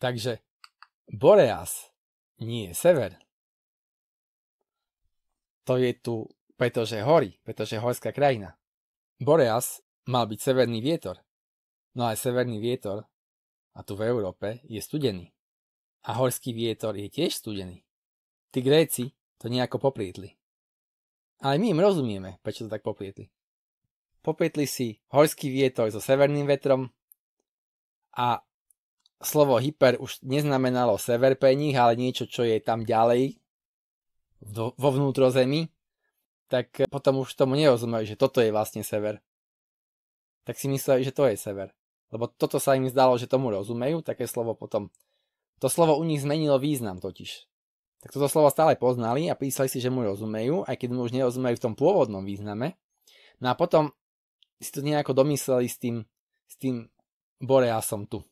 Takže Boreas nie je sever. To je tu, pretože horí, pretože je horská krajina. Boreas mal byť severný vietor. No ale severný vietor, a tu v Európe, je studený. A horský vietor je tiež studený. Tí Gréci to nejako poplietli. Ale my im rozumieme, prečo to tak poplietli. Poplietli si horský vietor so severným vetrom a slovo hyper už neznamenalo sever pre nich, ale niečo, čo je tam ďalej, vo vnútrozemí, tak potom už tomu nerozumeli, že toto je vlastne sever. Tak si mysleli, že to je sever. Lebo toto sa im zdalo, že tomu rozumejú, také slovo potom. To slovo u nich zmenilo význam totiž. Tak toto slovo stále poznali a písali si, že mu rozumejú, aj keď mu už nerozumejú v tom pôvodnom význame. No a potom si to nejako domysleli s tým Boreasom tu.